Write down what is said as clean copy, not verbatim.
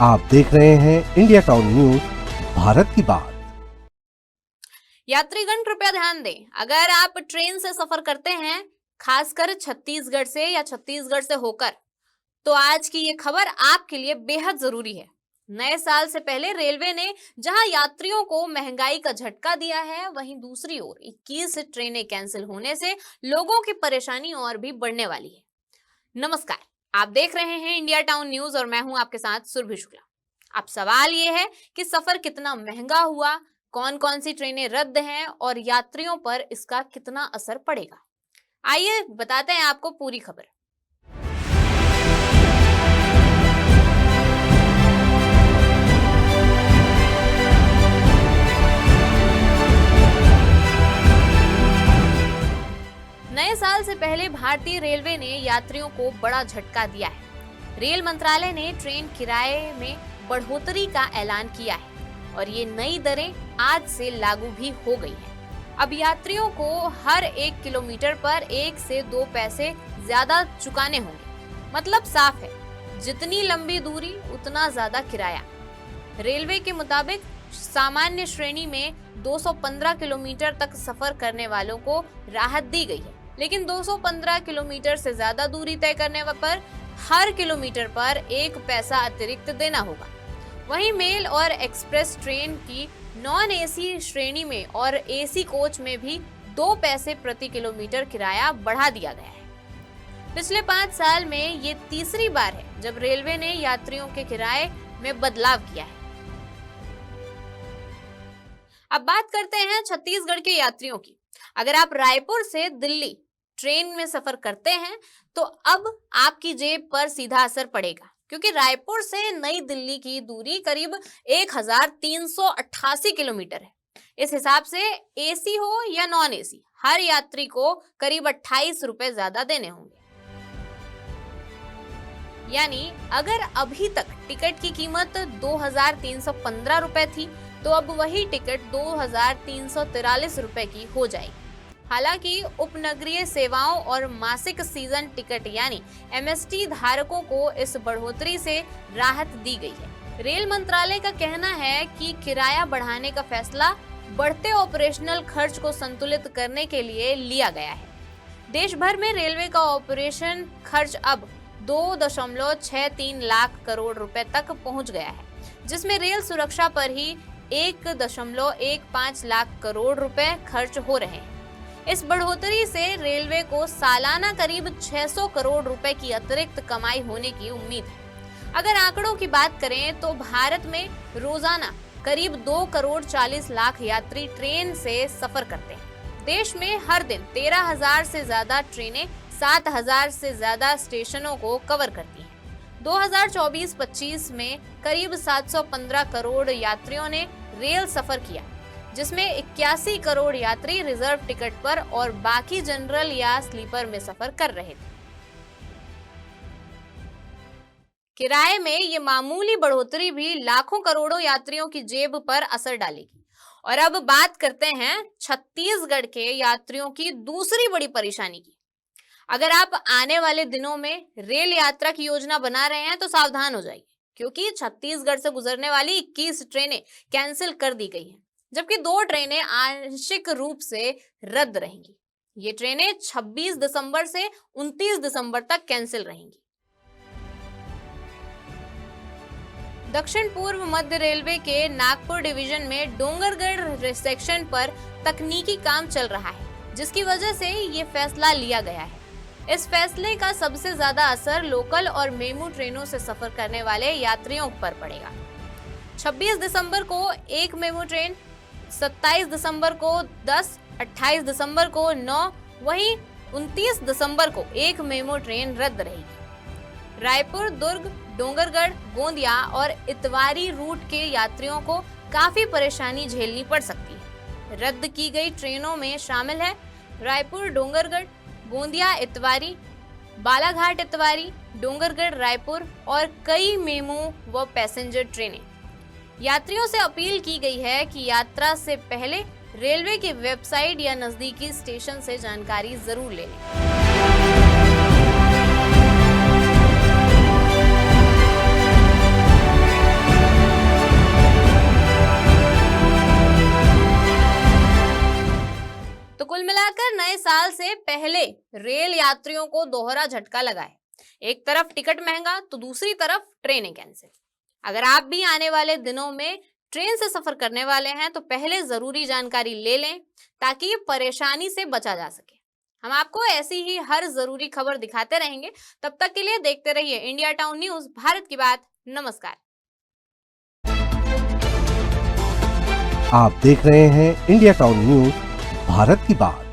आप देख रहे हैं इंडिया टाउन न्यूज, भारत की बात। यात्रीगण कृपया ध्यान दें, अगर आप ट्रेन से सफर करते हैं, खासकर छत्तीसगढ़ से या छत्तीसगढ़ से होकर, तो आज की ये खबर आपके लिए बेहद जरूरी है। नए साल से पहले रेलवे ने जहां यात्रियों को महंगाई का झटका दिया है, वहीं दूसरी ओर 21 ट्रेनें कैंसिल होने से लोगों की परेशानी और भी बढ़ने वाली है। नमस्कार, आप देख रहे हैं इंडिया टाउन न्यूज और मैं हूं आपके साथ सुरभि शुक्ला। अब सवाल ये है कि सफर कितना महंगा हुआ, कौन कौन सी ट्रेनें रद्द हैं और यात्रियों पर इसका कितना असर पड़ेगा। आइए बताते हैं आपको पूरी खबर। नए साल से पहले भारतीय रेलवे ने यात्रियों को बड़ा झटका दिया है। रेल मंत्रालय ने ट्रेन किराए में बढ़ोतरी का ऐलान किया है और ये नई दरें आज से लागू भी हो गई हैं। अब यात्रियों को हर 1 किलोमीटर पर 1 से 2 पैसे ज्यादा चुकाने होंगे। मतलब साफ है, जितनी लंबी दूरी उतना ज्यादा किराया। रेलवे के मुताबिक सामान्य श्रेणी में 215 किलोमीटर तक सफर करने वालों को राहत दी गई है, लेकिन 215 किलोमीटर से ज्यादा दूरी तय करने पर हर किलोमीटर पर 1 पैसा अतिरिक्त देना होगा। वहीं मेल और एक्सप्रेस ट्रेन की नॉन एसी श्रेणी में और एसी कोच में भी 2 पैसे प्रति किलोमीटर किराया बढ़ा दिया गया है। पिछले 5 साल में ये तीसरी बार है जब रेलवे ने यात्रियों के किराए में बदलाव किया है। अब बात करते हैं छत्तीसगढ़ के यात्रियों की। अगर आप रायपुर से दिल्ली ट्रेन में सफर करते हैं तो अब आपकी जेब पर सीधा असर पड़ेगा, क्योंकि रायपुर से नई दिल्ली की दूरी करीब 1388 किलोमीटर है। इस हिसाब से एसी हो या नॉन एसी, हर यात्री को करीब 28 रुपए ज्यादा देने होंगे। यानी अगर अभी तक टिकट की कीमत 2315 रुपए थी, तो अब वही टिकट 2343 रुपए की हो जाएगी। हालांकि उपनगरीय सेवाओं और मासिक सीजन टिकट यानी एमएसटी धारकों को इस बढ़ोतरी से राहत दी गई है। रेल मंत्रालय का कहना है कि किराया बढ़ाने का फैसला बढ़ते ऑपरेशनल खर्च को संतुलित करने के लिए लिया गया है। देश भर में रेलवे का ऑपरेशन खर्च अब 2.63 लाख करोड़ रुपए तक पहुंच गया है, जिसमें रेल सुरक्षा पर ही 1.15 लाख करोड़ रुपए खर्च हो रहे हैं। इस बढ़ोतरी से रेलवे को सालाना करीब 600 करोड़ रुपए की अतिरिक्त कमाई होने की उम्मीद है। अगर आंकड़ों की बात करें तो भारत में रोजाना करीब 2 करोड़ 40 लाख यात्री ट्रेन से सफर करते हैं। देश में हर दिन 13,000 से ज्यादा ट्रेनें 7,000 से ज्यादा स्टेशनों को कवर करती हैं। 2024-25 में करीब 715 करोड़ यात्रियों ने रेल सफर किया, जिसमें 81 करोड़ यात्री रिजर्व टिकट पर और बाकी जनरल या स्लीपर में सफर कर रहे थे। किराए में ये मामूली बढ़ोतरी भी लाखों करोड़ों यात्रियों की जेब पर असर डालेगी। और अब बात करते हैं छत्तीसगढ़ के यात्रियों की दूसरी बड़ी परेशानी की। अगर आप आने वाले दिनों में रेल यात्रा की योजना बना रहे हैं तो सावधान हो जाइए, क्योंकि छत्तीसगढ़ से गुजरने वाली 21 ट्रेनें कैंसिल कर दी गई हैं, जबकि 2 ट्रेनें आंशिक रूप से रद्द रहेंगी। ये ट्रेनें 26 दिसंबर से 29 दिसंबर तक कैंसिल रहेंगी। दक्षिण पूर्व मध्य रेलवे के नागपुर डिवीजन में डोंगरगढ़ सेक्शन पर तकनीकी काम चल रहा है, जिसकी वजह से ये फैसला लिया गया है। इस फैसले का सबसे ज्यादा असर लोकल और मेमू ट्रेनों से सफर करने वाले यात्रियों पर पड़ेगा। 26 दिसंबर को एक मेमू ट्रेन, 27 दिसंबर को 10, 28 दिसंबर को 9, वहीं 29 दिसंबर को एक मेमू ट्रेन रद्द रहेगी। रायपुर, दुर्ग, डोंगरगढ़, गोंदिया और इतवारी रूट के यात्रियों को काफी परेशानी झेलनी पड़ सकती है। रद्द की गई ट्रेनों में शामिल है रायपुर, डोंगरगढ़, गोंदिया, इतवारी, बालाघाट, इतवारी, डोंगरगढ़, रायपुर और कई मेमू व पैसेंजर ट्रेनें। यात्रियों से अपील की गई है कि यात्रा से पहले रेलवे की वेबसाइट या नजदीकी स्टेशन से जानकारी जरूर ले लें। दरअसल नए साल से पहले रेल यात्रियों को दोहरा झटका लगा है। एक तरफ टिकट महंगा तो दूसरी तरफ ट्रेनें कैंसिल। अगर आप भी आने वाले दिनों में ट्रेन से सफर करने वाले हैं तो पहले जरूरी जानकारी ले लें ताकि परेशानी से बचा जा सके। हम आपको ऐसी ही हर जरूरी खबर दिखाते रहेंगे। तब तक के लिए देखते रहिए इंडिया टाउन न्यूज, भारत की बात। नमस्कार। आप देख रहे हैं इंडिया टाउन न्यूज, भारत की बात।